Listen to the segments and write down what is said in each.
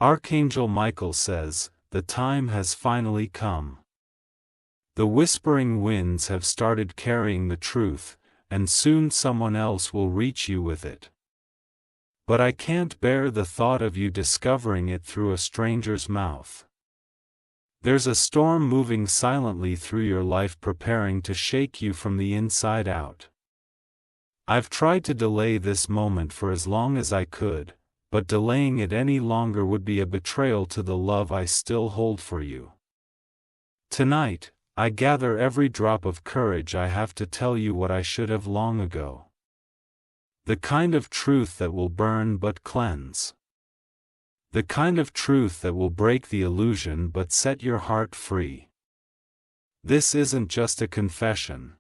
Archangel Michael says, the time has finally come. The whispering winds have started carrying the truth, and soon someone else will reach you with it. But I can't bear the thought of you discovering it through a stranger's mouth. There's a storm moving silently through your life, preparing to shake you from the inside out. I've tried to delay this moment for as long as I could, but delaying it any longer would be a betrayal to the love I still hold for you. Tonight, I gather every drop of courage I have to tell you what I should have long ago. The kind of truth that will burn but cleanse. The kind of truth that will break the illusion but set your heart free. This isn't just a confession.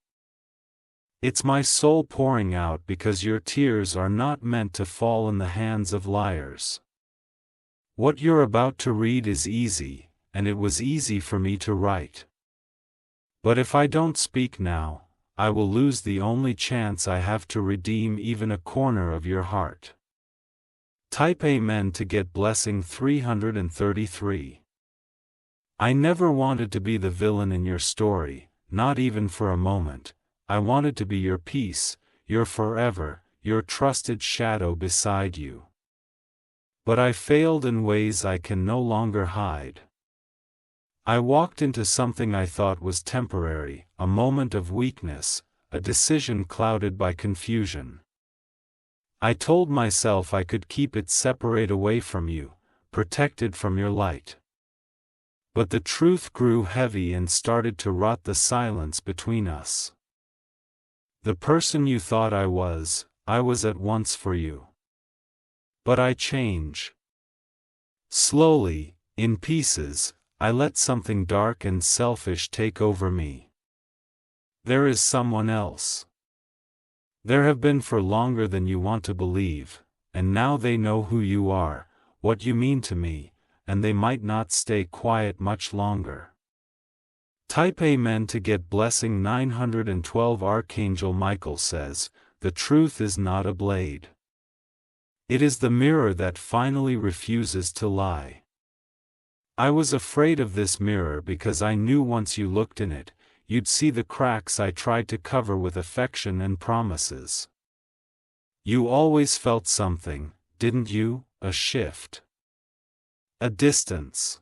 It's my soul pouring out, because your tears are not meant to fall in the hands of liars. What you're about to read is easy, and it was easy for me to write. But if I don't speak now, I will lose the only chance I have to redeem even a corner of your heart. Type Amen to get blessing 333. I never wanted to be the villain in your story, not even for a moment. I wanted to be your peace, your forever, your trusted shadow beside you. But I failed in ways I can no longer hide. I walked into something I thought was temporary, a moment of weakness, a decision clouded by confusion. I told myself I could keep it separate away from you, protected from your light. But the truth grew heavy and started to rot the silence between us. The person you thought I was at once for you. But I change. Slowly, in pieces, I let something dark and selfish take over me. There is someone else. There have been for longer than you want to believe, and now they know who you are, what you mean to me, and they might not stay quiet much longer. Type Amen to get blessing 912. Archangel Michael says, the truth is not a blade. It is the mirror that finally refuses to lie. I was afraid of this mirror because I knew once you looked in it, you'd see the cracks I tried to cover with affection and promises. You always felt something, didn't you? A shift. A distance.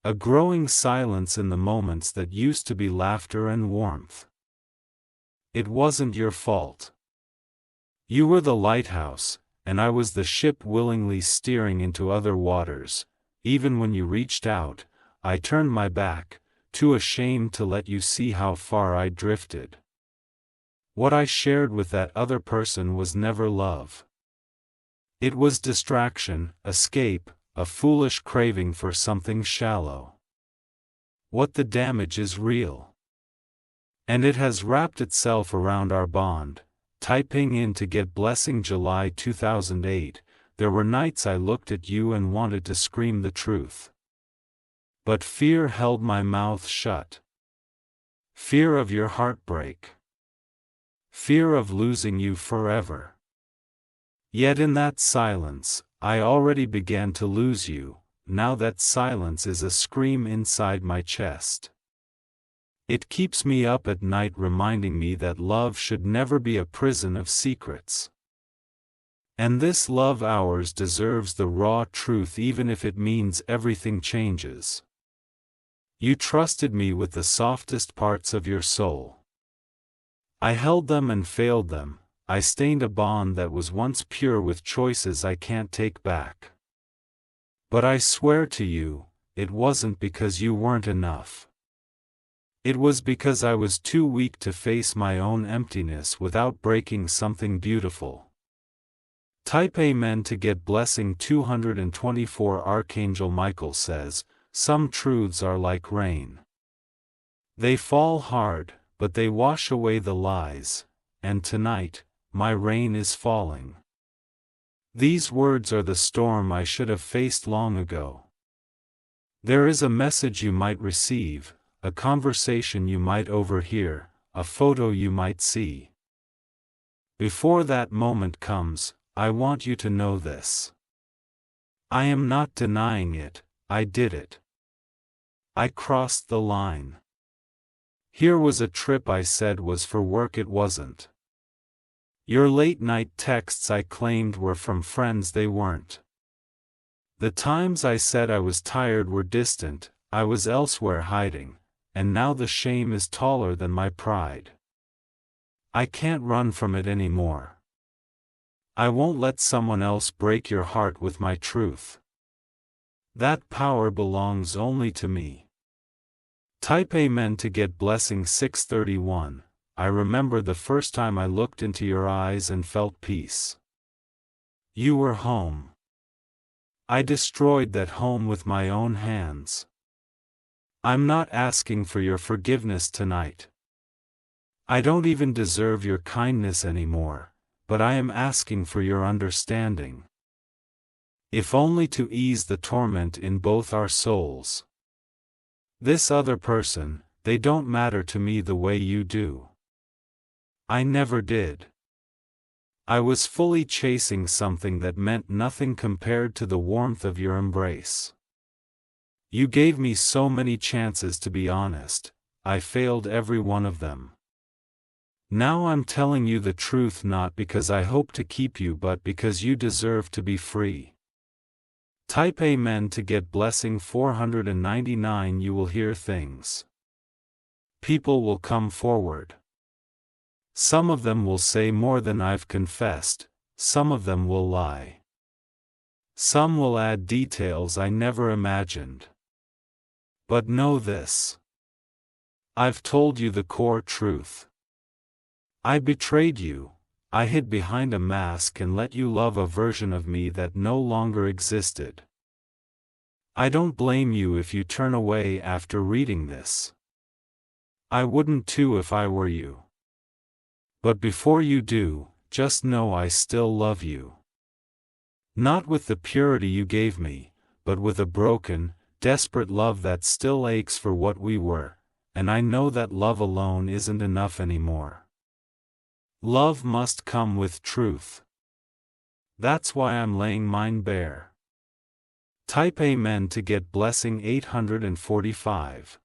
A growing silence in the moments that used to be laughter and warmth. It wasn't your fault. You were the lighthouse, and I was the ship willingly steering into other waters. Even when you reached out, I turned my back, too ashamed to let you see how far I drifted. What I shared with that other person was never love. It was distraction, escape, a foolish craving for something shallow. What the damage is real. And it has wrapped itself around our bond. Typing in to get blessing July 2008, there were nights I looked at you and wanted to scream the truth. But fear held my mouth shut. Fear of your heartbreak. Fear of losing you forever. Yet in that silence, I already began to lose you. Now that silence is a scream inside my chest. It keeps me up at night, reminding me that love should never be a prison of secrets. And this love ours deserves the raw truth, even if it means everything changes. You trusted me with the softest parts of your soul. I held them and failed them. I stained a bond that was once pure with choices I can't take back. But I swear to you, it wasn't because you weren't enough. It was because I was too weak to face my own emptiness without breaking something beautiful. Type Amen to get blessing 224. Archangel Michael says, some truths are like rain. They fall hard, but they wash away the lies, and tonight, my rain is falling. These words are the storm I should have faced long ago. There is a message you might receive, a conversation you might overhear, a photo you might see. Before that moment comes, I want you to know this. I am not denying it, I did it. I crossed the line. Here was a trip I said was for work, it wasn't. Your late-night texts I claimed were from friends, they weren't. The times I said I was tired were distant, I was elsewhere hiding, and now the shame is taller than my pride. I can't run from it anymore. I won't let someone else break your heart with my truth. That power belongs only to me. Type Amen to get blessing 631. I remember the first time I looked into your eyes and felt peace. You were home. I destroyed that home with my own hands. I'm not asking for your forgiveness tonight. I don't even deserve your kindness anymore, but I am asking for your understanding. If only to ease the torment in both our souls. This other person, they don't matter to me the way you do. I never did. I was fully chasing something that meant nothing compared to the warmth of your embrace. You gave me so many chances to be honest, I failed every one of them. Now I'm telling you the truth, not because I hope to keep you but because you deserve to be free. Type Amen to get blessing 499. You will hear things. People will come forward. Some of them will say more than I've confessed, some of them will lie. Some will add details I never imagined. But know this. I've told you the core truth. I betrayed you, I hid behind a mask and let you love a version of me that no longer existed. I don't blame you if you turn away after reading this. I wouldn't too if I were you. But before you do, just know I still love you. Not with the purity you gave me, but with a broken, desperate love that still aches for what we were, and I know that love alone isn't enough anymore. Love must come with truth. That's why I'm laying mine bare. Type Amen to get blessing 845.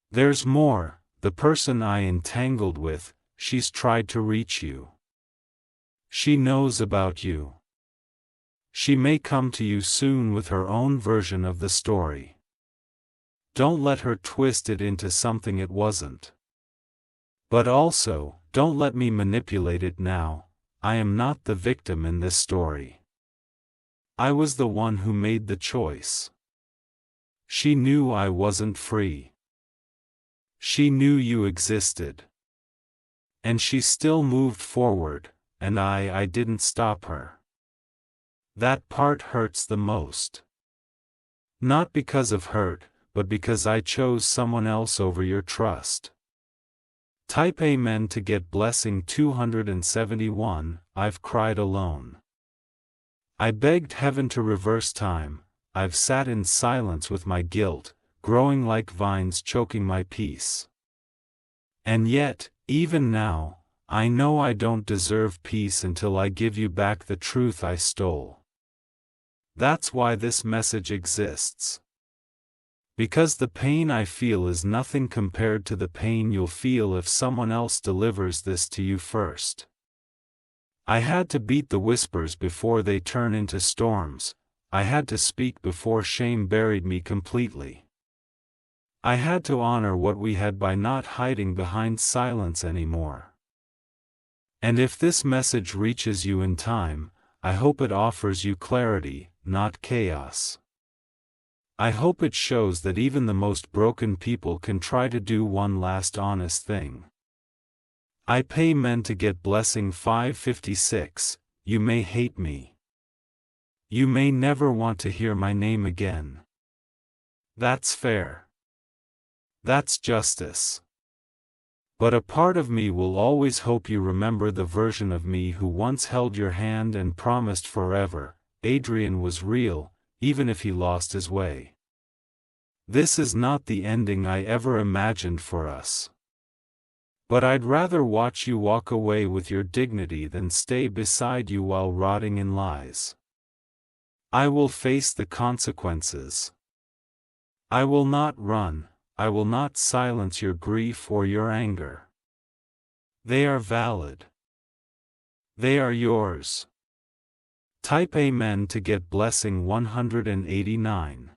There's more. The person I entangled with, she's tried to reach you. She knows about you. She may come to you soon with her own version of the story. Don't let her twist it into something it wasn't. But also, don't let me manipulate it now. I am not the victim in this story. I was the one who made the choice. She knew I wasn't free. She knew you existed. And she still moved forward, and I didn't stop her. That part hurts the most. Not because of hurt, but because I chose someone else over your trust. Type Amen to get blessing 271. I've cried alone. I begged heaven to reverse time. I've sat in silence with my guilt, growing like vines choking my peace. And yet, even now, I know I don't deserve peace until I give you back the truth I stole. That's why this message exists. Because the pain I feel is nothing compared to the pain you'll feel if someone else delivers this to you first. I had to beat the whispers before they turn into storms. I had to speak before shame buried me completely. I had to honor what we had by not hiding behind silence anymore. And if this message reaches you in time, I hope it offers you clarity, not chaos. I hope it shows that even the most broken people can try to do one last honest thing. I pay men to get blessing 556. You may hate me. You may never want to hear my name again. That's fair. That's justice. But a part of me will always hope you remember the version of me who once held your hand and promised forever. Adrian was real, even if he lost his way. This is not the ending I ever imagined for us. But I'd rather watch you walk away with your dignity than stay beside you while rotting in lies. I will face the consequences. I will not run, I will not silence your grief or your anger. They are valid. They are yours. Type Amen to get blessing 189.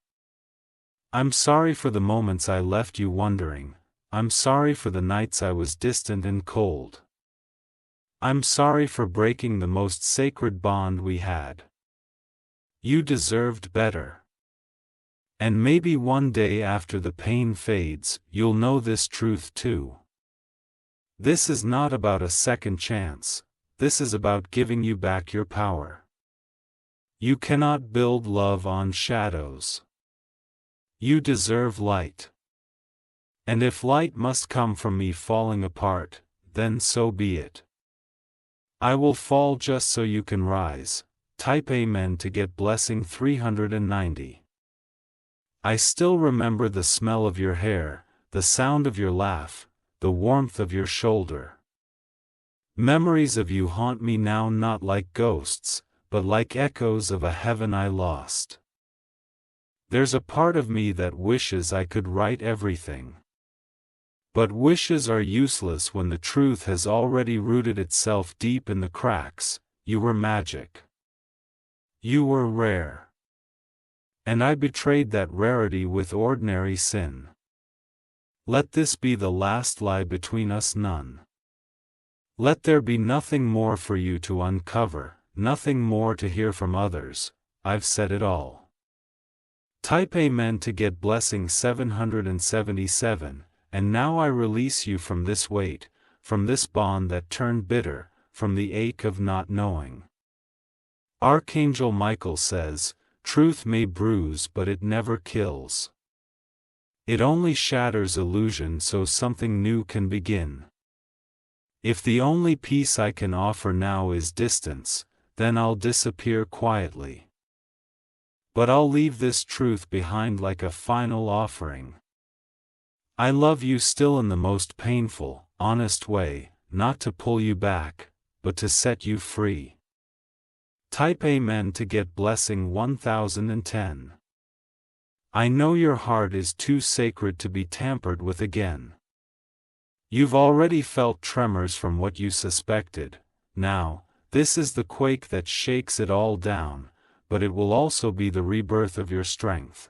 I'm sorry for the moments I left you wondering. I'm sorry for the nights I was distant and cold. I'm sorry for breaking the most sacred bond we had. You deserved better. And maybe one day after the pain fades, you'll know this truth too. This is not about a second chance, this is about giving you back your power. You cannot build love on shadows. You deserve light. And if light must come from me falling apart, then so be it. I will fall just so you can rise. Type Amen to get blessing 390. I still remember the smell of your hair, the sound of your laugh, the warmth of your shoulder. Memories of you haunt me now, not like ghosts, but like echoes of a heaven I lost. There's a part of me that wishes I could write everything. But wishes are useless when the truth has already rooted itself deep in the cracks. You were magic. You were rare. And I betrayed that rarity with ordinary sin. Let this be the last lie between us, none. Let there be nothing more for you to uncover, nothing more to hear from others. I've said it all. Type Amen to get blessing 777, and now I release you from this weight, from this bond that turned bitter, from the ache of not knowing. Archangel Michael says, truth may bruise but it never kills. It only shatters illusion so something new can begin. If the only peace I can offer now is distance, then I'll disappear quietly. But I'll leave this truth behind like a final offering. I love you still in the most painful, honest way, not to pull you back, but to set you free. Type Amen to get blessing 1010. I know your heart is too sacred to be tampered with again. You've already felt tremors from what you suspected. Now, this is the quake that shakes it all down, but it will also be the rebirth of your strength.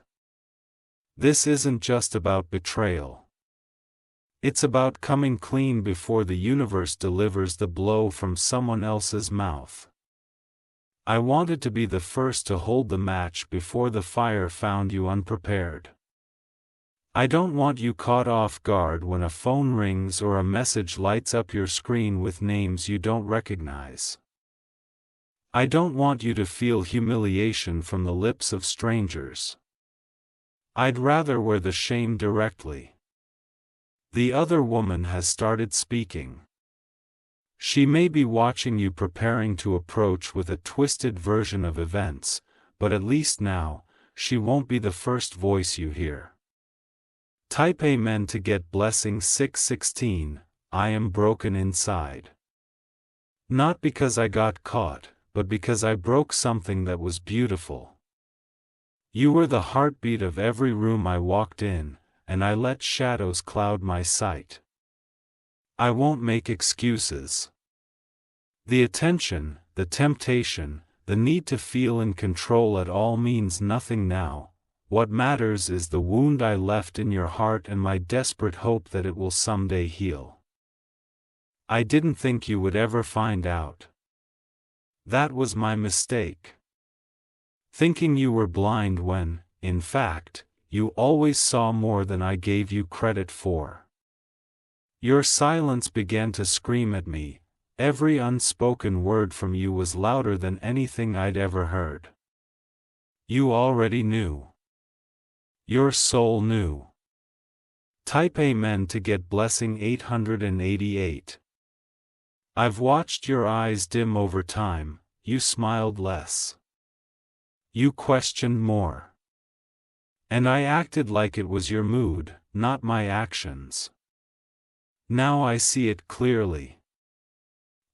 This isn't just about betrayal. It's about coming clean before the universe delivers the blow from someone else's mouth. I wanted to be the first to hold the match before the fire found you unprepared. I don't want you caught off guard when a phone rings or a message lights up your screen with names you don't recognize. I don't want you to feel humiliation from the lips of strangers. I'd rather wear the shame directly. The other woman has started speaking. She may be watching you preparing to approach with a twisted version of events, but at least now, she won't be the first voice you hear. Type Amen to get blessing 616, I am broken inside. Not because I got caught, but because I broke something that was beautiful. You were the heartbeat of every room I walked in, and I let shadows cloud my sight. I won't make excuses. The attention, the temptation, the need to feel in control at all means nothing now. What matters is the wound I left in your heart and my desperate hope that it will someday heal. I didn't think you would ever find out. That was my mistake. Thinking you were blind when, in fact, you always saw more than I gave you credit for. Your silence began to scream at me. Every unspoken word from you was louder than anything I'd ever heard. You already knew. Your soul knew. Type Amen to get blessing 888. I've watched your eyes dim over time, you smiled less. You questioned more. And I acted like it was your mood, not my actions. Now I see it clearly.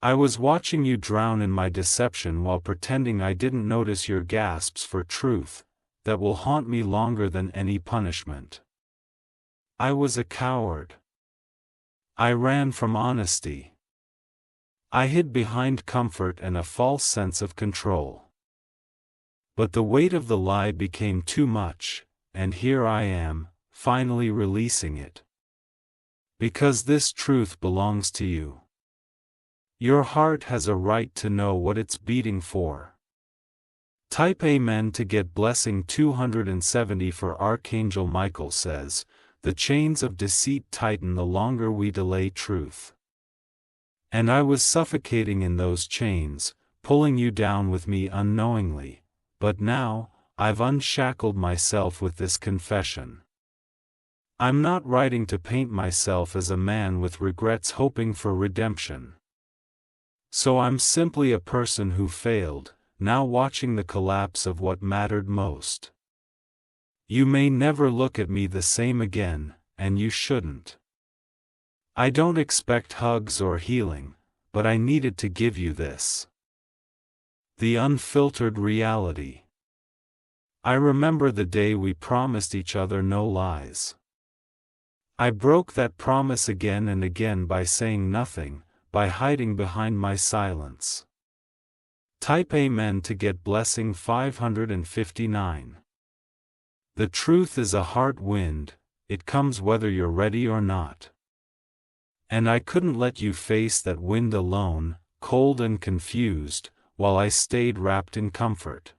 I was watching you drown in my deception while pretending I didn't notice your gasps for truth, that will haunt me longer than any punishment. I was a coward. I ran from honesty. I hid behind comfort and a false sense of control. But the weight of the lie became too much, and here I am, finally releasing it. Because this truth belongs to you. Your heart has a right to know what it's beating for. Type Amen to get blessing 270 for Archangel Michael says, the chains of deceit tighten the longer we delay truth. And I was suffocating in those chains, pulling you down with me unknowingly, but now, I've unshackled myself with this confession. I'm not writing to paint myself as a man with regrets hoping for redemption. So I'm simply a person who failed, now watching the collapse of what mattered most. You may never look at me the same again, and you shouldn't. I don't expect hugs or healing, but I needed to give you this. The unfiltered reality. I remember the day we promised each other no lies. I broke that promise again and again by saying nothing, by hiding behind my silence. Type Amen to get blessing 559. The truth is a heart wind, it comes whether you're ready or not. And I couldn't let you face that wind alone, cold and confused, while I stayed wrapped in comfort.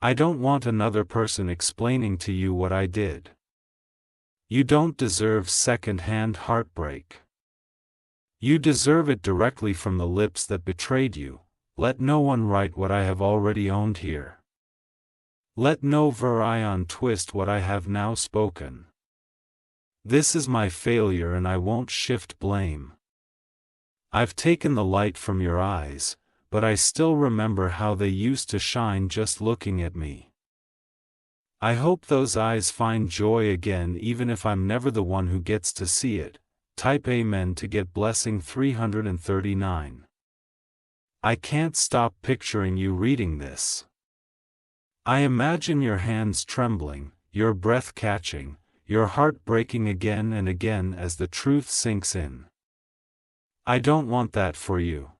I don't want another person explaining to you what I did. You don't deserve second-hand heartbreak. You deserve it directly from the lips that betrayed you. Let no one write what I have already owned here. Let no Virion twist what I have now spoken. This is my failure and I won't shift blame. I've taken the light from your eyes, but I still remember how they used to shine just looking at me. I hope those eyes find joy again even if I'm never the one who gets to see it. Type Amen to get blessing 339. I can't stop picturing you reading this. I imagine your hands trembling, your breath catching, your heart breaking again and again as the truth sinks in. I don't want that for you.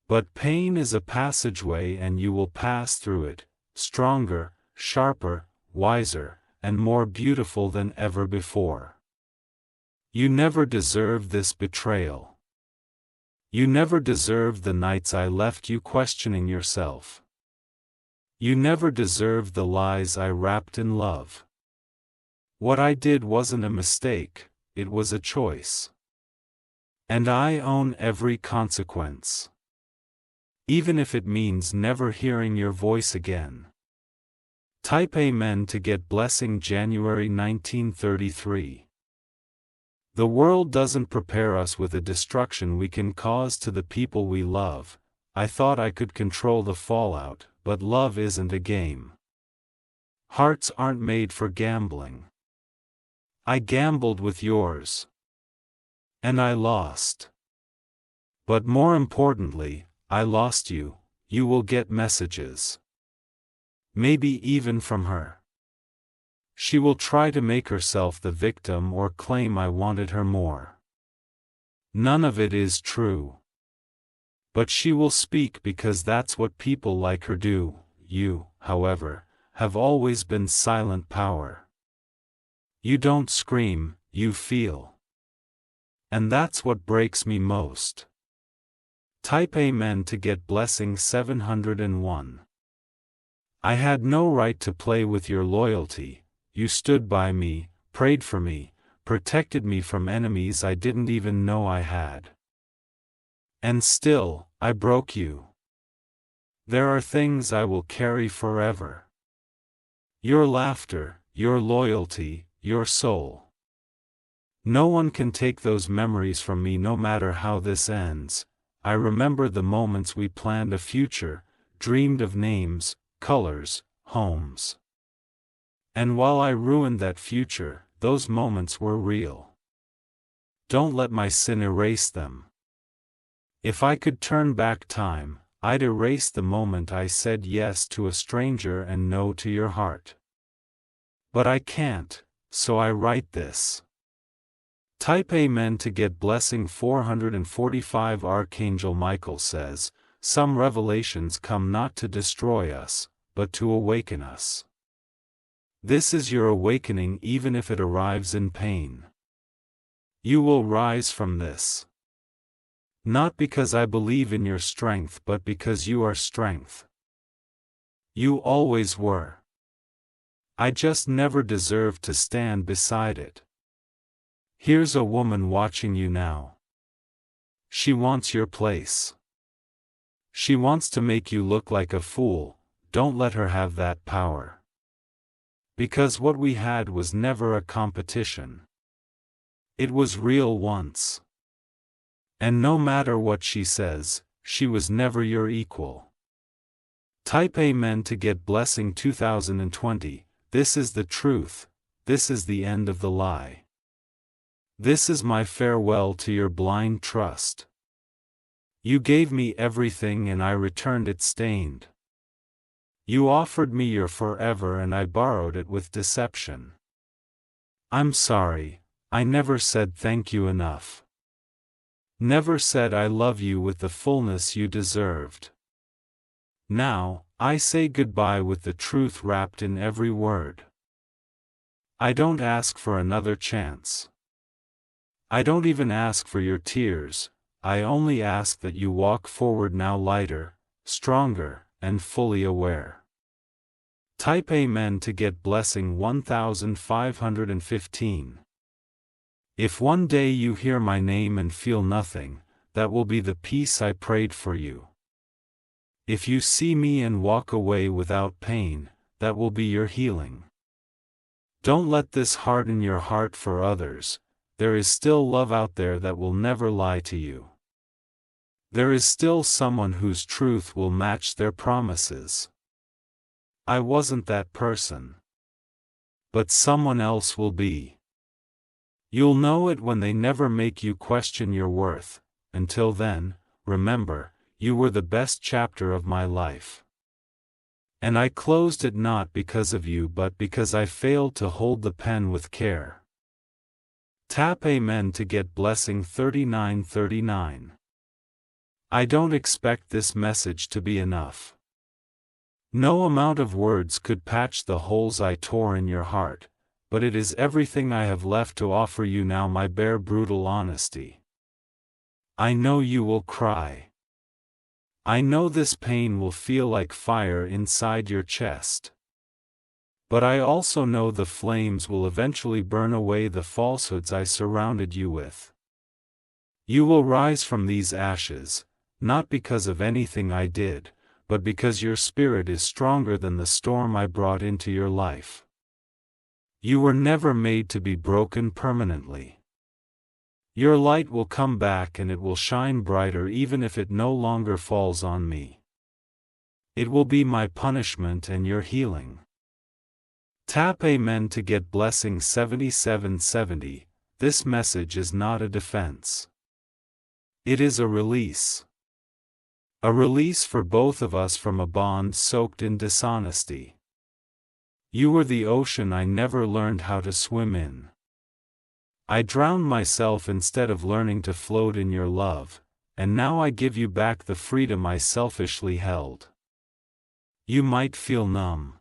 But pain is a passageway and you will pass through it, stronger, sharper, wiser, and more beautiful than ever before. You never deserved this betrayal. You never deserved the nights I left you questioning yourself. You never deserved the lies I wrapped in love. What I did wasn't a mistake, it was a choice. And I own every consequence. Even if it means never hearing your voice again. Type Amen to get blessing January 1933. The world doesn't prepare us with the destruction we can cause to the people we love. I thought I could control the fallout, but love isn't a game. Hearts aren't made for gambling. I gambled with yours. And I lost. But more importantly, I lost you. You will get messages. Maybe even from her. She will try to make herself the victim or claim I wanted her more. None of it is true. But she will speak because that's what people like her do. You, however, have always been silent power. You don't scream, you feel. And that's what breaks me most. Type Amen to get blessing 701. I had no right to play with your loyalty. You stood by me, prayed for me, protected me from enemies I didn't even know I had. And still, I broke you. There are things I will carry forever. Your laughter, your loyalty, your soul. No one can take those memories from me no matter how this ends. I remember the moments we planned a future, dreamed of names, colors, homes. And while I ruined that future, those moments were real. Don't let my sin erase them. If I could turn back time, I'd erase the moment I said yes to a stranger and no to your heart. But I can't, so I write this. Type Amen to get blessing 445. Archangel Michael says, some revelations come not to destroy us, but to awaken us. This is your awakening even if it arrives in pain. You will rise from this. Not because I believe in your strength but because you are strength. You always were. I just never deserved to stand beside it. Here's a woman watching you now. She wants your place. She wants to make you look like a fool. Don't let her have that power. Because what we had was never a competition. It was real once. And no matter what she says, she was never your equal. Type Amen to get blessing 2020. This is the truth. This is the end of the lie. This is my farewell to your blind trust. You gave me everything and I returned it stained. You offered me your forever and I borrowed it with deception. I'm sorry, I never said thank you enough. Never said I love you with the fullness you deserved. Now, I say goodbye with the truth wrapped in every word. I don't ask for another chance. I don't even ask for your tears, I only ask that you walk forward now lighter, stronger, and fully aware. Type Amen to get blessing 1515. If one day you hear my name and feel nothing, that will be the peace I prayed for you. If you see me and walk away without pain, that will be your healing. Don't let this harden your heart for others. There is still love out there that will never lie to you. There is still someone whose truth will match their promises. I wasn't that person. But someone else will be. You'll know it when they never make you question your worth. Until then, remember, you were the best chapter of my life. And I closed it not because of you but because I failed to hold the pen with care. Tap Amen to get blessing 3939. I don't expect this message to be enough. No amount of words could patch the holes I tore in your heart, but it is everything I have left to offer you now, my bare brutal honesty. I know you will cry. I know this pain will feel like fire inside your chest. But I also know the flames will eventually burn away the falsehoods I surrounded you with. You will rise from these ashes, not because of anything I did, but because your spirit is stronger than the storm I brought into your life. You were never made to be broken permanently. Your light will come back and it will shine brighter even if it no longer falls on me. It will be my punishment and your healing. Tap Amen to get blessing 7770. This message is not a defense. It is a release. A release for both of us from a bond soaked in dishonesty. You were the ocean I never learned how to swim in. I drowned myself instead of learning to float in your love, and now I give you back the freedom I selfishly held. You might feel numb.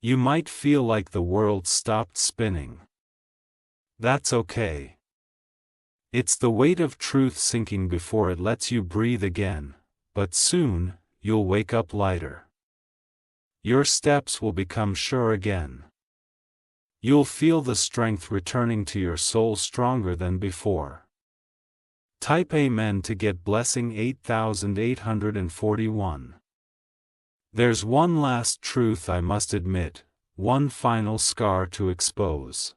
You might feel like the world stopped spinning. That's okay. It's the weight of truth sinking before it lets you breathe again, but soon, you'll wake up lighter. Your steps will become sure again. You'll feel the strength returning to your soul stronger than before. Type Amen to get blessing 8841. There's one last truth I must admit, one final scar to expose.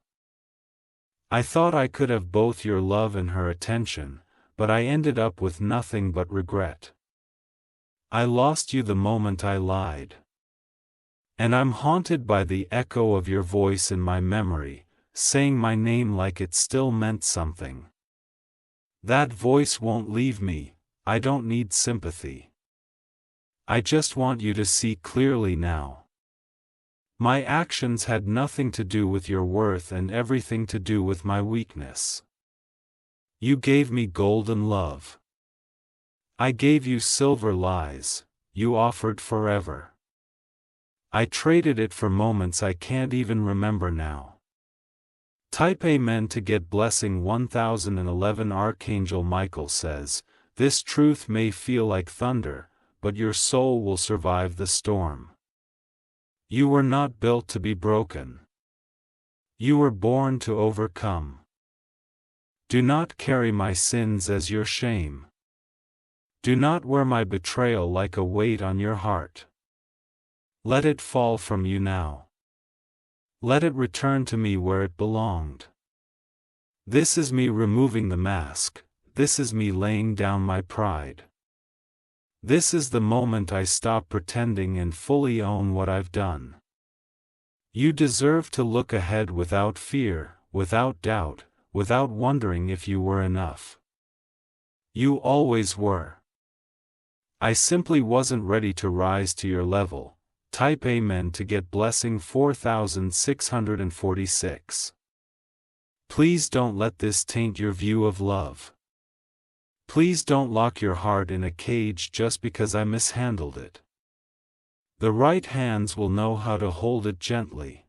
I thought I could have both your love and her attention, but I ended up with nothing but regret. I lost you the moment I lied. And I'm haunted by the echo of your voice in my memory, saying my name like it still meant something. That voice won't leave me, I don't need sympathy. I just want you to see clearly now. My actions had nothing to do with your worth and everything to do with my weakness. You gave me golden love. I gave you silver lies, you offered forever. I traded it for moments I can't even remember now. Type Amen to get blessing 1011. Archangel Michael says, this truth may feel like thunder, but your soul will survive the storm. You were not built to be broken. You were born to overcome. Do not carry my sins as your shame. Do not wear my betrayal like a weight on your heart. Let it fall from you now. Let it return to me where it belonged. This is me removing the mask, this is me laying down my pride. This is the moment I stop pretending and fully own what I've done. You deserve to look ahead without fear, without doubt, without wondering if you were enough. You always were. I simply wasn't ready to rise to your level. Type Amen to get blessing 4646. Please don't let this taint your view of love. Please don't lock your heart in a cage just because I mishandled it. The right hands will know how to hold it gently.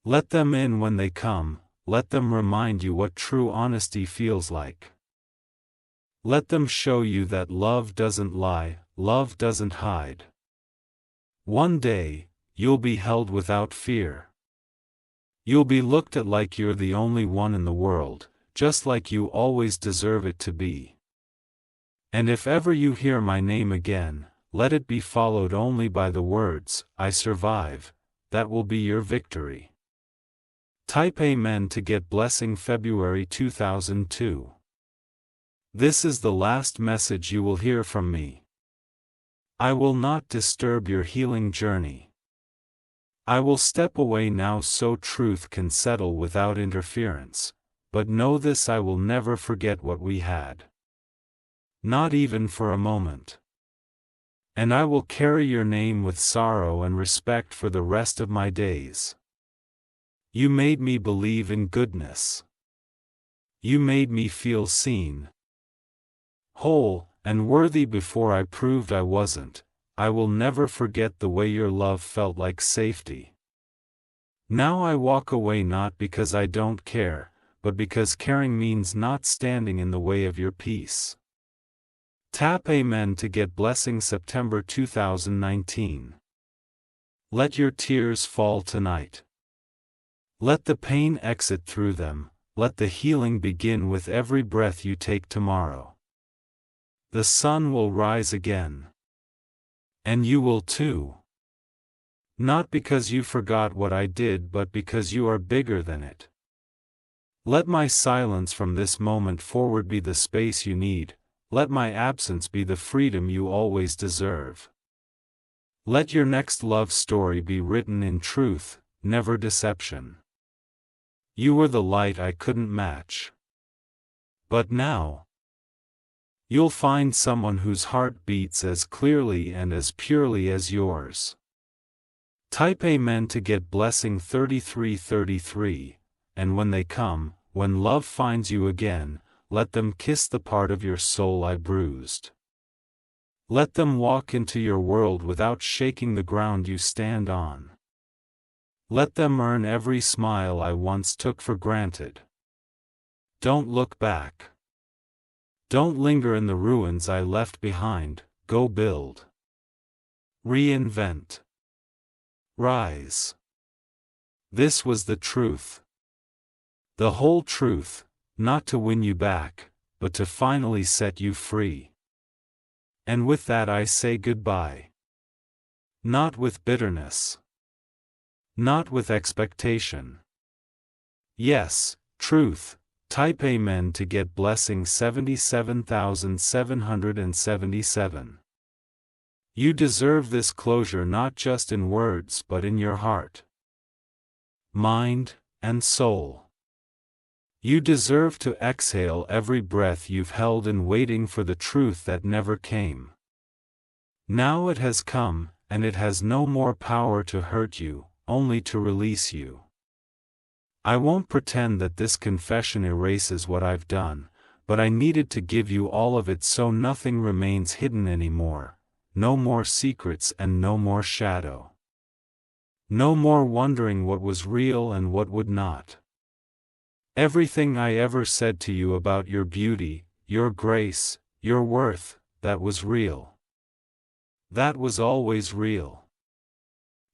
Let them in when they come, let them remind you what true honesty feels like. Let them show you that love doesn't lie, love doesn't hide. One day, you'll be held without fear. You'll be looked at like you're the only one in the world, just like you always deserve it to be. And if ever you hear my name again, let it be followed only by the words, I survive, that will be your victory. Type Amen to get blessing February 2002. This is the last message you will hear from me. I will not disturb your healing journey. I will step away now so truth can settle without interference, but know this, I will never forget what we had. Not even for a moment. And I will carry your name with sorrow and respect for the rest of my days. You made me believe in goodness. You made me feel seen, whole, and worthy before I proved I wasn't. I will never forget the way your love felt like safety. Now I walk away not because I don't care, but because caring means not standing in the way of your peace. Tap Amen to get blessing September 2019. Let your tears fall tonight. Let the pain exit through them, let the healing begin with every breath you take tomorrow. The sun will rise again. And you will too. Not because you forgot what I did, but because you are bigger than it. Let my silence from this moment forward be the space you need, let my absence be the freedom you always deserve. Let your next love story be written in truth, never deception. You were the light I couldn't match. But now, you'll find someone whose heart beats as clearly and as purely as yours. Type Amen to get blessing 3333, and when they come, when love finds you again, let them kiss the part of your soul I bruised. Let them walk into your world without shaking the ground you stand on. Let them earn every smile I once took for granted. Don't look back. Don't linger in the ruins I left behind, go build. Reinvent. Rise. This was the truth. The whole truth, not to win you back, but to finally set you free. And with that I say goodbye. Not with bitterness. Not with expectation. Yes, truth. Type Amen to get blessing 77,777. You deserve this closure not just in words but in your heart, mind, and soul. You deserve to exhale every breath you've held in waiting for the truth that never came. Now it has come, and it has no more power to hurt you, only to release you. I won't pretend that this confession erases what I've done, but I needed to give you all of it so nothing remains hidden anymore, no more secrets and no more shadow. No more wondering what was real and what would not. Everything I ever said to you about your beauty, your grace, your worth, that was real. That was always real.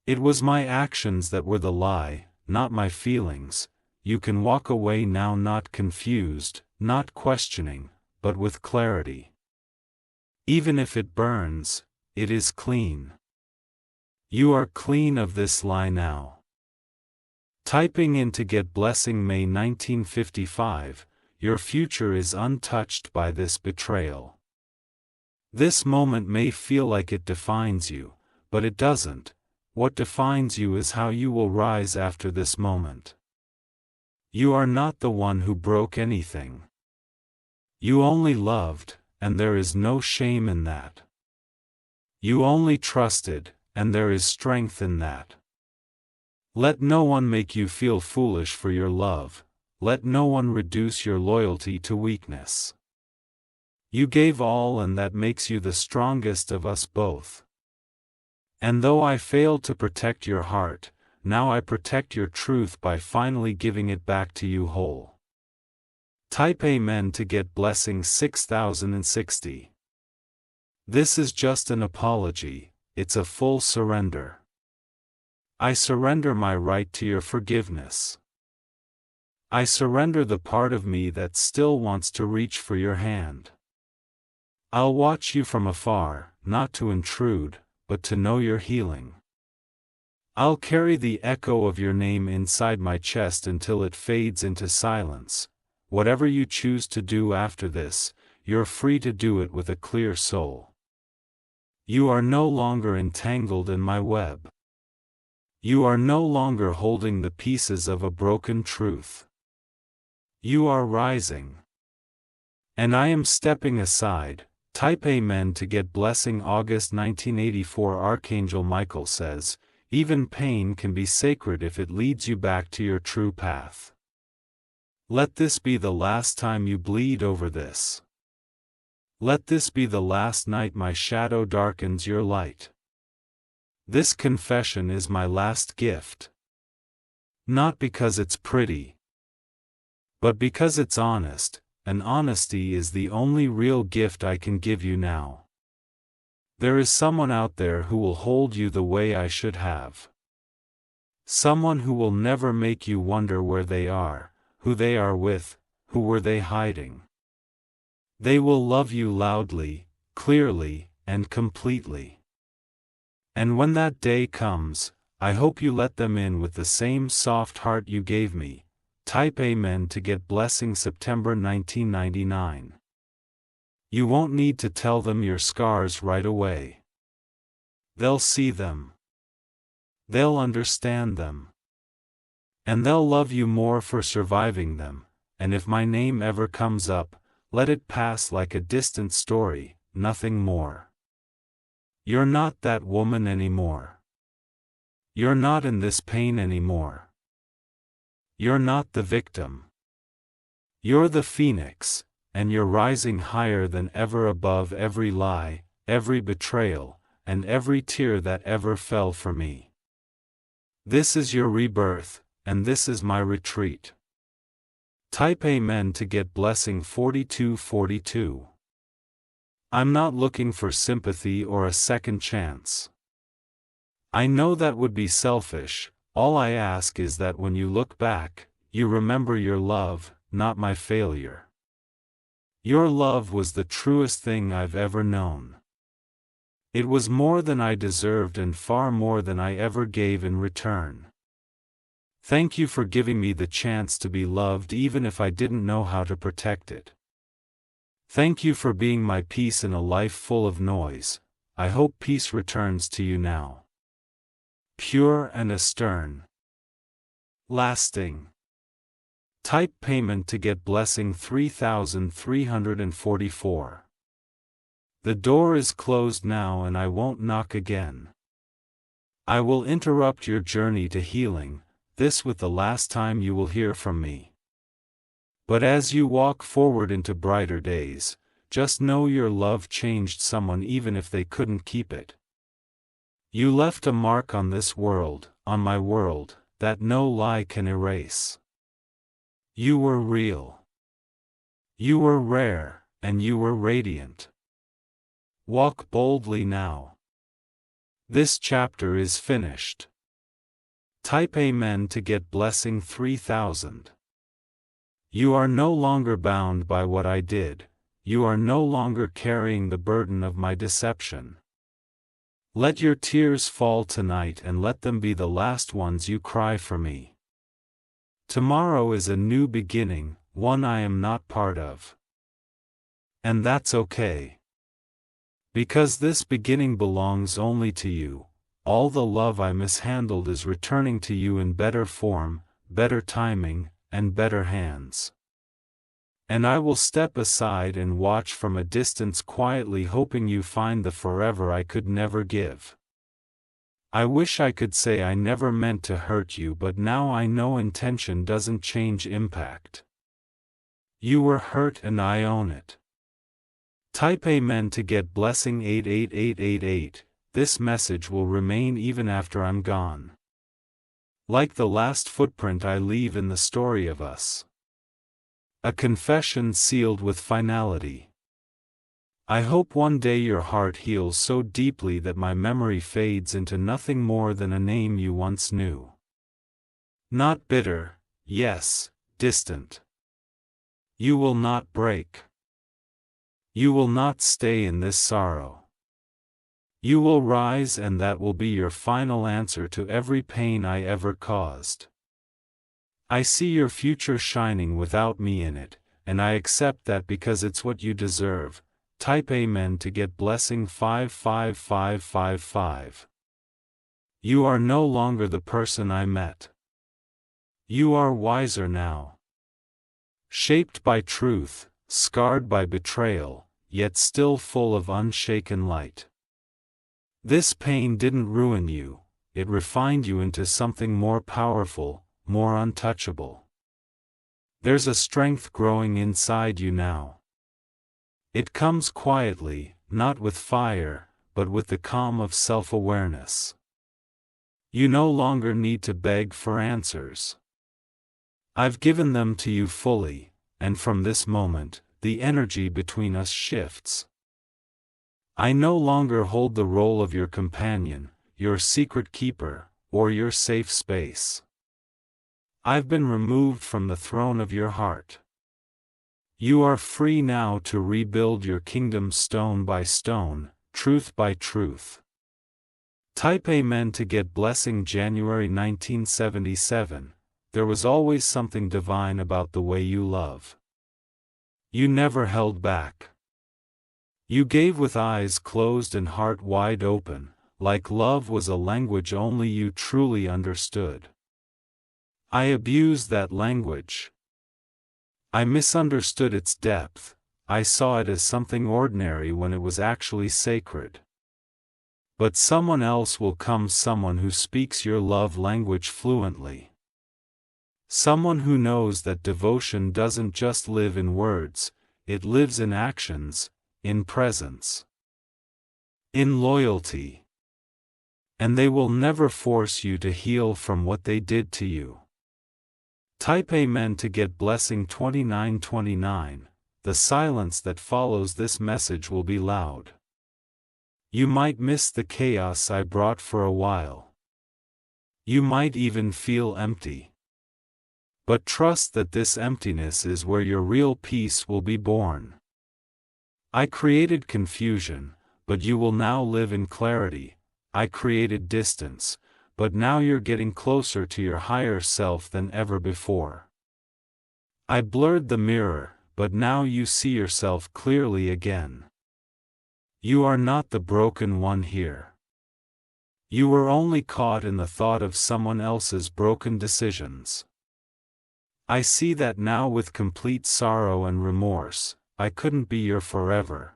It was my actions that were the lie, not my feelings. You can walk away now not confused, not questioning, but with clarity. Even if it burns, it is clean. You are clean of this lie now. Typing in to get blessing May 1955, your future is untouched by this betrayal. This moment may feel like it defines you, but it doesn't. What defines you is how you will rise after this moment. You are not the one who broke anything. You only loved, and there is no shame in that. You only trusted, and there is strength in that. Let no one make you feel foolish for your love, let no one reduce your loyalty to weakness. You gave all, and that makes you the strongest of us both. And though I failed to protect your heart, now I protect your truth by finally giving it back to you whole. Type Amen to get blessing 6060. This is just an apology, it's a full surrender. I surrender my right to your forgiveness. I surrender the part of me that still wants to reach for your hand. I'll watch you from afar, not to intrude, but to know your healing. I'll carry the echo of your name inside my chest until it fades into silence. Whatever you choose to do after this, you're free to do it with a clear soul. You are no longer entangled in my web. You are no longer holding the pieces of a broken truth. You are rising. And I am stepping aside. Type Amen to get blessing August 1984. Archangel Michael says, even pain can be sacred if it leads you back to your true path. Let this be the last time you bleed over this. Let this be the last night my shadow darkens your light. This confession is my last gift. Not because it's pretty, but because it's honest, and honesty is the only real gift I can give you now. There is someone out there who will hold you the way I should have. Someone who will never make you wonder where they are, who they are with, who were they hiding. They will love you loudly, clearly, and completely. And when that day comes, I hope you let them in with the same soft heart you gave me. Type Amen to get blessing September 1999. You won't need to tell them your scars right away. They'll see them. They'll understand them. And they'll love you more for surviving them, and if my name ever comes up, let it pass like a distant story, nothing more. You're not that woman anymore. You're not in this pain anymore. You're not the victim. You're the phoenix, and you're rising higher than ever above every lie, every betrayal, and every tear that ever fell for me. This is your rebirth, and this is my retreat. Type Amen to get blessing 4242. I'm not looking for sympathy or a second chance. I know that would be selfish. All I ask is that when you look back, you remember your love, not my failure. Your love was the truest thing I've ever known. It was more than I deserved and far more than I ever gave in return. Thank you for giving me the chance to be loved even if I didn't know how to protect it. Thank you for being my peace in a life full of noise. I hope peace returns to you now. Pure and astern. Lasting. Type payment to get blessing 3344. The door is closed now and I won't knock again. I will interrupt your journey to healing, this with the last time you will hear from me. But as you walk forward into brighter days, just know your love changed someone even if they couldn't keep it. You left a mark on this world, on my world, that no lie can erase. You were real. You were rare, and you were radiant. Walk boldly now. This chapter is finished. Type Amen to get blessing 3000. You are no longer bound by what I did, you are no longer carrying the burden of my deception. Let your tears fall tonight and let them be the last ones you cry for me. Tomorrow is a new beginning, one I am not part of. And that's okay. Because this beginning belongs only to you, all the love I mishandled is returning to you in better form, better timing, and better hands. And I will step aside and watch from a distance quietly hoping you find the forever I could never give. I wish I could say I never meant to hurt you, but now I know intention doesn't change impact. You were hurt and I own it. Type Amen to get blessing 88888, this message will remain even after I'm gone. Like the last footprint I leave in the story of us. A confession sealed with finality. I hope one day your heart heals so deeply that my memory fades into nothing more than a name you once knew. Not bitter, yes, distant. You will not break. You will not stay in this sorrow. You will rise, and that will be your final answer to every pain I ever caused. I see your future shining without me in it, and I accept that because it's what you deserve. Type Amen to get blessing 55555. You are no longer the person I met. You are wiser now. Shaped by truth, scarred by betrayal, yet still full of unshaken light. This pain didn't ruin you, it refined you into something more powerful, more untouchable. There's a strength growing inside you now. It comes quietly, not with fire, but with the calm of self-awareness. You no longer need to beg for answers. I've given them to you fully, and from this moment, the energy between us shifts. I no longer hold the role of your companion, your secret keeper, or your safe space. I've been removed from the throne of your heart. You are free now to rebuild your kingdom stone by stone, truth by truth. Type Amen to get blessing January 1977. There was always something divine about the way you love. You never held back. You gave with eyes closed and heart wide open, like love was a language only you truly understood. I abused that language. I misunderstood its depth, I saw it as something ordinary when it was actually sacred. But someone else will come, someone who speaks your love language fluently. Someone who knows that devotion doesn't just live in words, it lives in actions, in presence, in loyalty. And they will never force you to heal from what they did to you. Type Amen to get blessing 2929. The silence that follows this message will be loud. You might miss the chaos I brought for a while. You might even feel empty. But trust that this emptiness is where your real peace will be born. I created confusion, but you will now live in clarity. I created distance, but now you're getting closer to your higher self than ever before. I blurred the mirror, but now you see yourself clearly again. You are not the broken one here. You were only caught in the thought of someone else's broken decisions. I see that now with complete sorrow and remorse. I couldn't be your forever.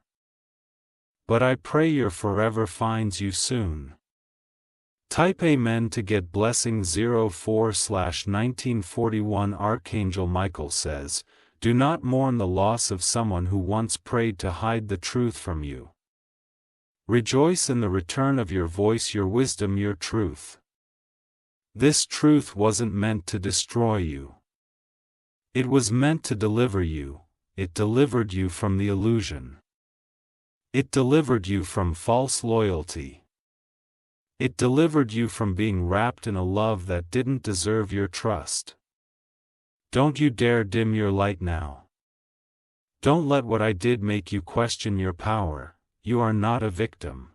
But I pray your forever finds you soon. Type Amen to get blessing 04/1941. Archangel Michael says, do not mourn the loss of someone who once prayed to hide the truth from you. Rejoice in the return of your voice, your wisdom, your truth. This truth wasn't meant to destroy you. It was meant to deliver you. It delivered you from the illusion. It delivered you from false loyalty. It delivered you from being wrapped in a love that didn't deserve your trust. Don't you dare dim your light now. Don't let what I did make you question your power. You are not a victim.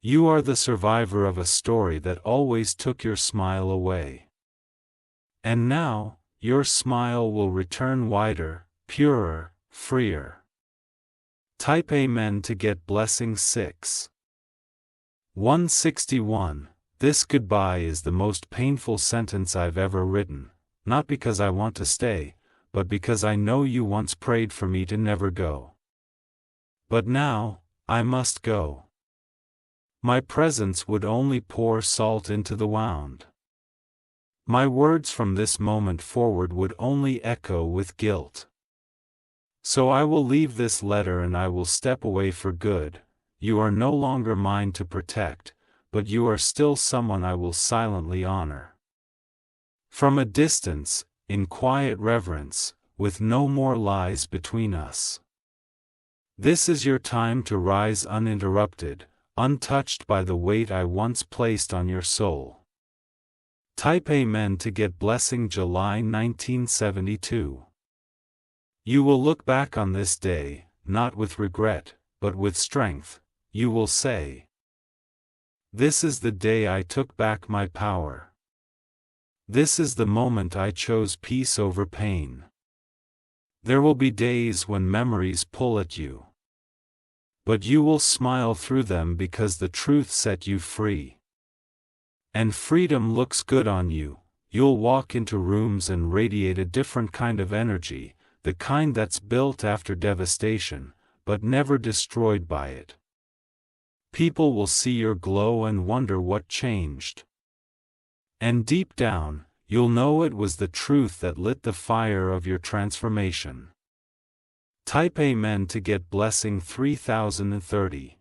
You are the survivor of a story that always took your smile away. And now, your smile will return wider, purer, freer. Type Amen to get blessing 6/161. This goodbye is the most painful sentence I've ever written, not because I want to stay, but because I know you once prayed for me to never go. But now, I must go. My presence would only pour salt into the wound. My words from this moment forward would only echo with guilt. So I will leave this letter and I will step away for good. You are no longer mine to protect, but you are still someone I will silently honor. From a distance, in quiet reverence, with no more lies between us. This is your time to rise uninterrupted, untouched by the weight I once placed on your soul. Type Amen to get blessing July 1972. You will look back on this day, not with regret, but with strength. You will say, this is the day I took back my power. This is the moment I chose peace over pain. There will be days when memories pull at you. But you will smile through them because the truth set you free. And freedom looks good on you. You'll walk into rooms and radiate a different kind of energy, the kind that's built after devastation, but never destroyed by it. People will see your glow and wonder what changed. And deep down, you'll know it was the truth that lit the fire of your transformation. Type Amen to get blessing 3030.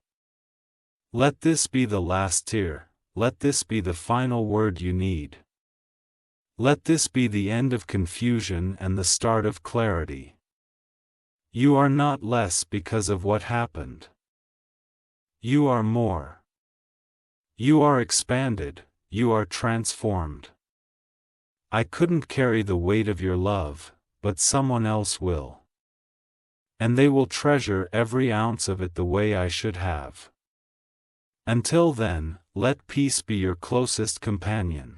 Let this be the last tear, let this be the final word you need. Let this be the end of confusion and the start of clarity. You are not less because of what happened. You are more. You are expanded, you are transformed. I couldn't carry the weight of your love, but someone else will. And they will treasure every ounce of it the way I should have. Until then, let peace be your closest companion.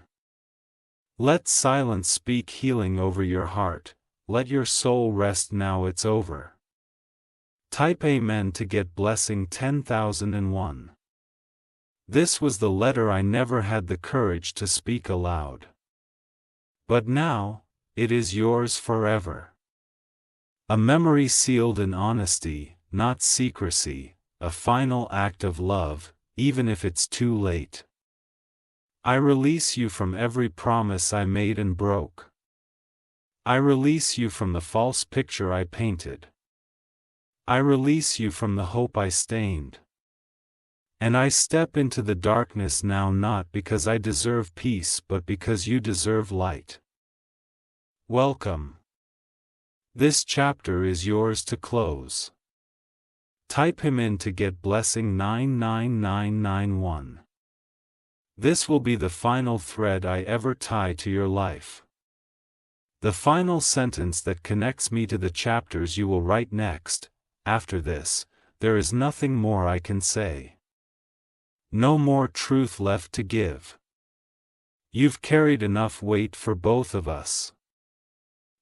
Let silence speak healing over your heart, let your soul rest now it's over. Type Amen to get blessing 10,001. This was the letter I never had the courage to speak aloud. But now, it is yours forever. A memory sealed in honesty, not secrecy, a final act of love, even if it's too late. I release you from every promise I made and broke. I release you from the false picture I painted. I release you from the hope I stained. And I step into the darkness now not because I deserve peace but because you deserve light. Welcome. This chapter is yours to close. Type him in to get blessing 99991. This will be the final thread I ever tie to your life. The final sentence that connects me to the chapters you will write next. After this, there is nothing more I can say. No more truth left to give. You've carried enough weight for both of us.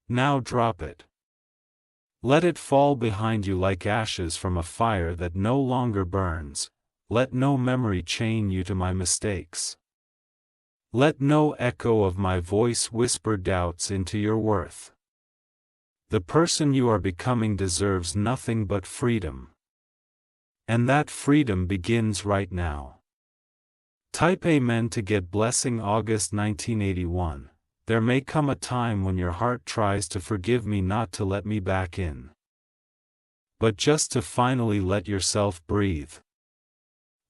Now drop it. Let it fall behind you like ashes from a fire that no longer burns. Let no memory chain you to my mistakes. Let no echo of my voice whisper doubts into your worth. The person you are becoming deserves nothing but freedom. And that freedom begins right now. Type Amen to get blessing. August 1981. There may come a time when your heart tries to forgive me, not to let me back in, but just to finally let yourself breathe.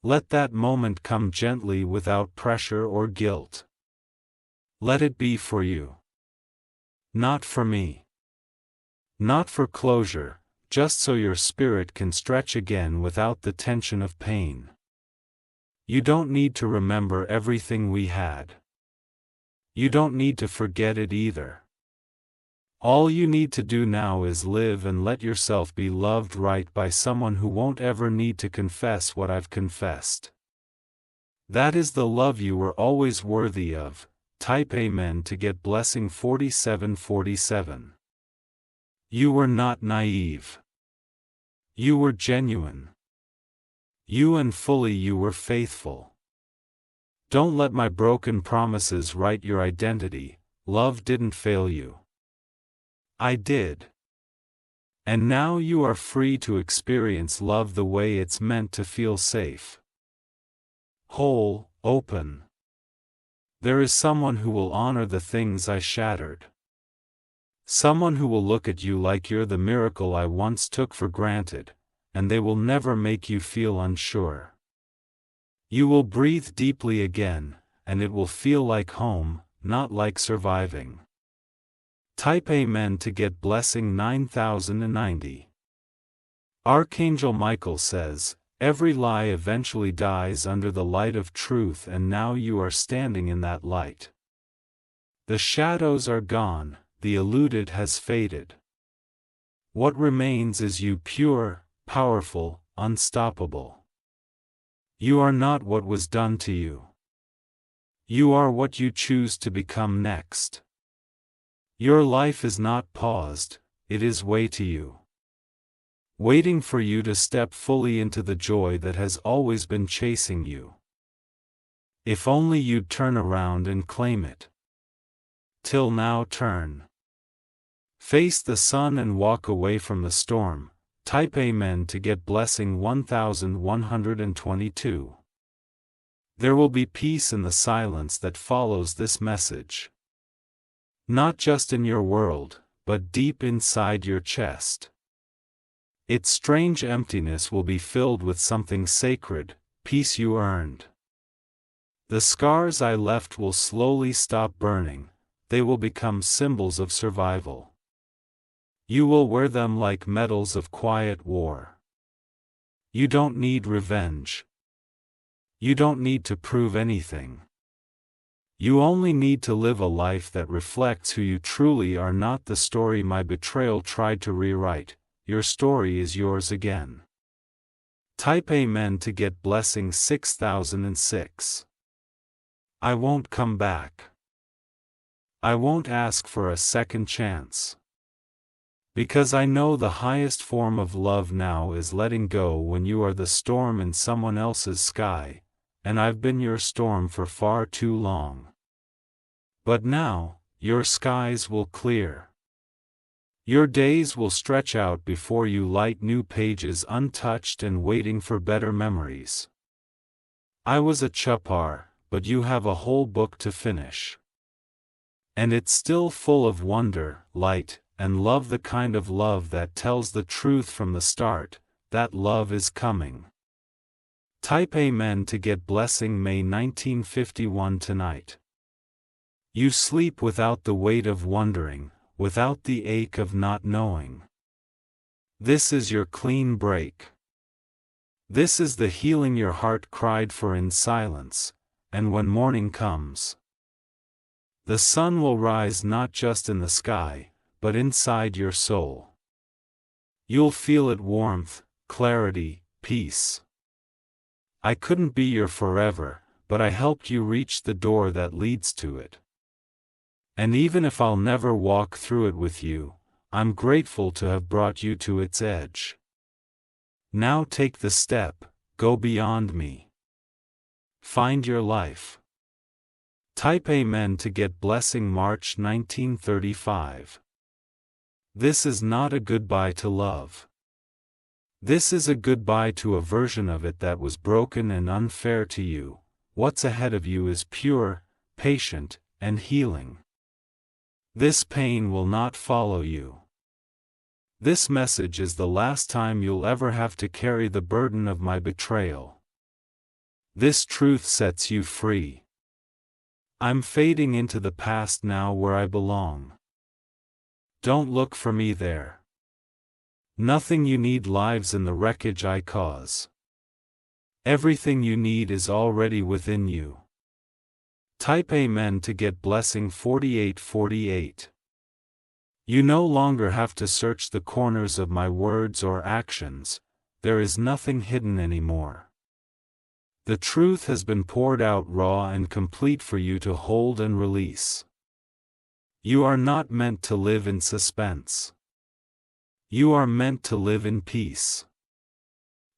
Let that moment come gently without pressure or guilt. Let it be for you. Not for me. Not for closure, just so your spirit can stretch again without the tension of pain. You don't need to remember everything we had. You don't need to forget it either. All you need to do now is live and let yourself be loved right by someone who won't ever need to confess what I've confessed. That is the love you were always worthy of. Type Amen to get blessing 4747. You were not naive. You were genuine. You and fully you were faithful. Don't let my broken promises write your identity. Love didn't fail you. I did. And now you are free to experience love the way it's meant to feel safe. Whole, open. There is someone who will honor the things I shattered. Someone who will look at you like you're the miracle I once took for granted, and they will never make you feel unsure. You will breathe deeply again, and it will feel like home, not like surviving. Type Amen to get blessing 9090. Archangel Michael says, every lie eventually dies under the light of truth, and now you are standing in that light. The shadows are gone, the eluded has faded. What remains is you, pure, powerful, unstoppable. You are not what was done to you. You are what you choose to become next. Your life is not paused, it is waiting you. Waiting for you to step fully into the joy that has always been chasing you. If only you'd turn around and claim it. Till now, turn. Face the sun and walk away from the storm. Type Amen to get blessing 1122. There will be peace in the silence that follows this message. Not just in your world, but deep inside your chest. Its strange emptiness will be filled with something sacred, peace you earned. The scars I left will slowly stop burning, they will become symbols of survival. You will wear them like medals of quiet war. You don't need revenge. You don't need to prove anything. You only need to live a life that reflects who you truly are, not the story my betrayal tried to rewrite. Your story is yours again. Type Amen to get blessing 6006. I won't come back. I won't ask for a second chance. Because I know the highest form of love now is letting go when you are the storm in someone else's sky, and I've been your storm for far too long. But now, your skies will clear. Your days will stretch out before you, light new pages untouched and waiting for better memories. I was a chapter, but you have a whole book to finish. And it's still full of wonder, light, and love, the kind of love that tells the truth from the start. That love is coming. Type Amen to get blessing May 1951 tonight. You sleep without the weight of wondering, without the ache of not knowing. This is your clean break. This is the healing your heart cried for in silence, and when morning comes, the sun will rise not just in the sky, but inside your soul. You'll feel it: warmth, clarity, peace. I couldn't be your forever, but I helped you reach the door that leads to it. And even if I'll never walk through it with you, I'm grateful to have brought you to its edge. Now take the step, go beyond me. Find your life. Type Amen to get blessing March 1935. This is not a goodbye to love. This is a goodbye to a version of it that was broken and unfair to you. What's ahead of you is pure, patient, and healing. This pain will not follow you. This message is the last time you'll ever have to carry the burden of my betrayal. This truth sets you free. I'm fading into the past now where I belong. Don't look for me there. Nothing you need lives in the wreckage I cause. Everything you need is already within you. Type Amen to get blessing 4848. You no longer have to search the corners of my words or actions. There is nothing hidden anymore. The truth has been poured out raw and complete for you to hold and release. You are not meant to live in suspense. You are meant to live in peace.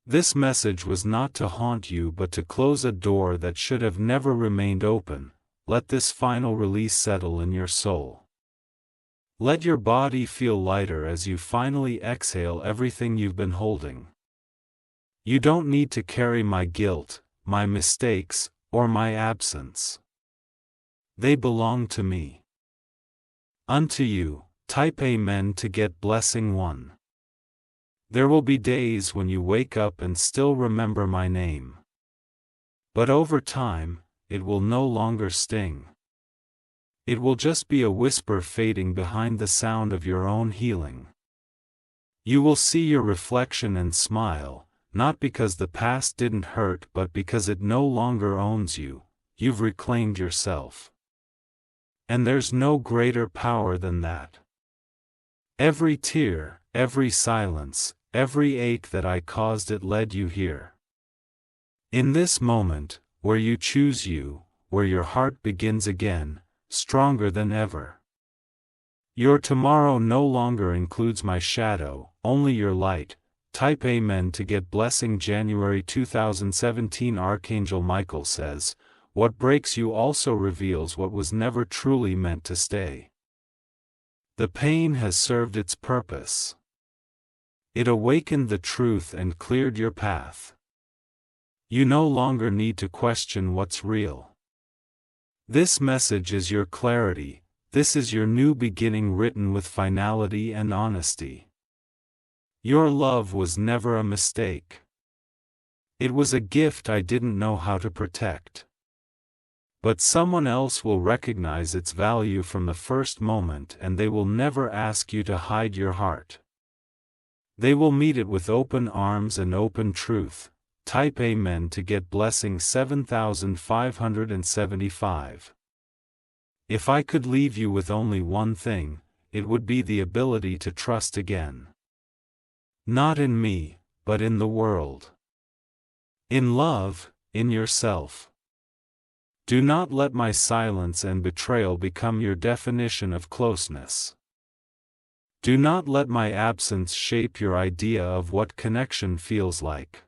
This message was not to haunt you but to close a door that should have never remained open. Let this final release settle in your soul. Let your body feel lighter as you finally exhale everything you've been holding. You don't need to carry my guilt, my mistakes, or my absence. They belong to me. Unto you, type Amen to get blessing 1. There will be days when you wake up and still remember my name. But over time, it will no longer sting. It will just be a whisper fading behind the sound of your own healing. You will see your reflection and smile, not because the past didn't hurt but because it no longer owns you. You've reclaimed yourself. And there's no greater power than that. Every tear, every silence, every ache that I caused, it led you here. In this moment, where you choose you, where your heart begins again, stronger than ever. Your tomorrow no longer includes my shadow, only your light. Type Amen to get blessing January 2017. Archangel Michael says, what breaks you also reveals what was never truly meant to stay. The pain has served its purpose. It awakened the truth and cleared your path. You no longer need to question what's real. This message is your clarity. This is your new beginning written with finality and honesty. Your love was never a mistake. It was a gift I didn't know how to protect. But someone else will recognize its value from the first moment, and they will never ask you to hide your heart. They will meet it with open arms and open truth. Type Amen to get blessing 7575. If I could leave you with only one thing, it would be the ability to trust again. Not in me, but in the world. In love, in yourself. Do not let my silence and betrayal become your definition of closeness. Do not let my absence shape your idea of what connection feels like.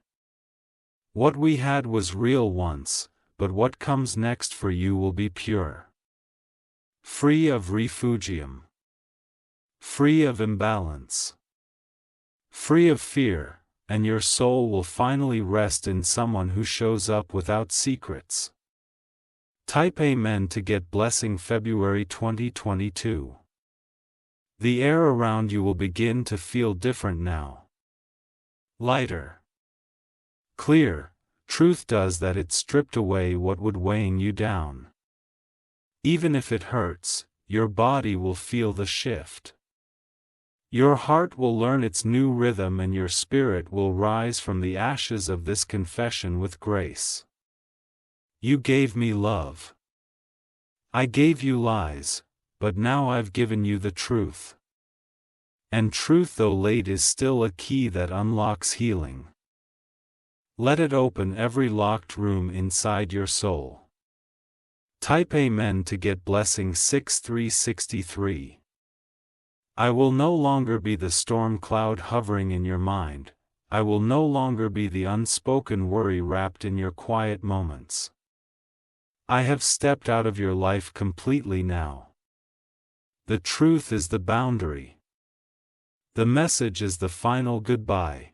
What we had was real once, but what comes next for you will be pure. Free of refugium. Free of imbalance. Free of fear, and your soul will finally rest in someone who shows up without secrets. Type Amen to get blessing February 2022. The air around you will begin to feel different now. Lighter. Clear. Truth does that. It stripped away what would weighing you down. Even if it hurts, your body will feel the shift. Your heart will learn its new rhythm, and your spirit will rise from the ashes of this confession with grace. You gave me love. I gave you lies, but now I've given you the truth. And truth, though late, is still a key that unlocks healing. Let it open every locked room inside your soul. Type Amen to get blessing 6363. I will no longer be the storm cloud hovering in your mind. I will no longer be the unspoken worry wrapped in your quiet moments. I have stepped out of your life completely now. The truth is the boundary. The message is the final goodbye.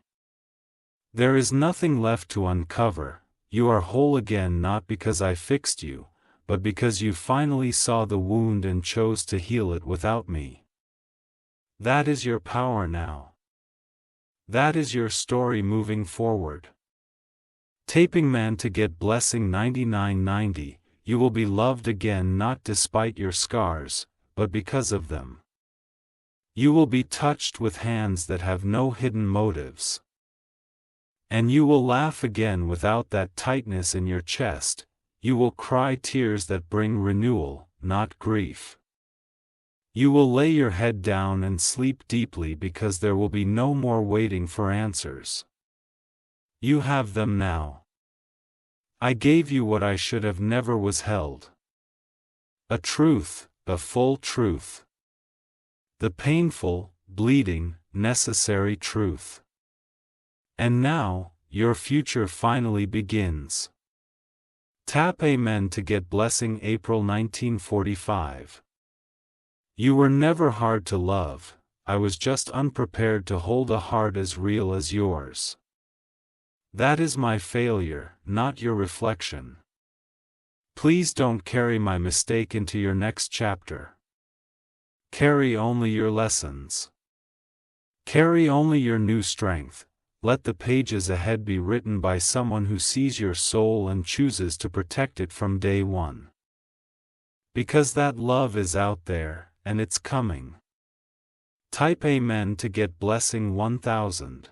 There is nothing left to uncover. You are whole again, not because I fixed you, but because you finally saw the wound and chose to heal it without me. That is your power now. That is your story moving forward. Taping Man to get blessing 9990, you will be loved again, not despite your scars, but because of them. You will be touched with hands that have no hidden motives. And you will laugh again without that tightness in your chest. You will cry tears that bring renewal, not grief. You will lay your head down and sleep deeply because there will be no more waiting for answers. You have them now. I gave you what I should have never was held. A truth, a full truth. The painful, bleeding, necessary truth. And now, your future finally begins. Tap Amen to get blessing April 1945. You were never hard to love, I was just unprepared to hold a heart as real as yours. That is my failure, not your reflection. Please don't carry my mistake into your next chapter. Carry only your lessons. Carry only your new strength. Let the pages ahead be written by someone who sees your soul and chooses to protect it from day one. Because that love is out there, and it's coming. Type Amen to get blessing 1000.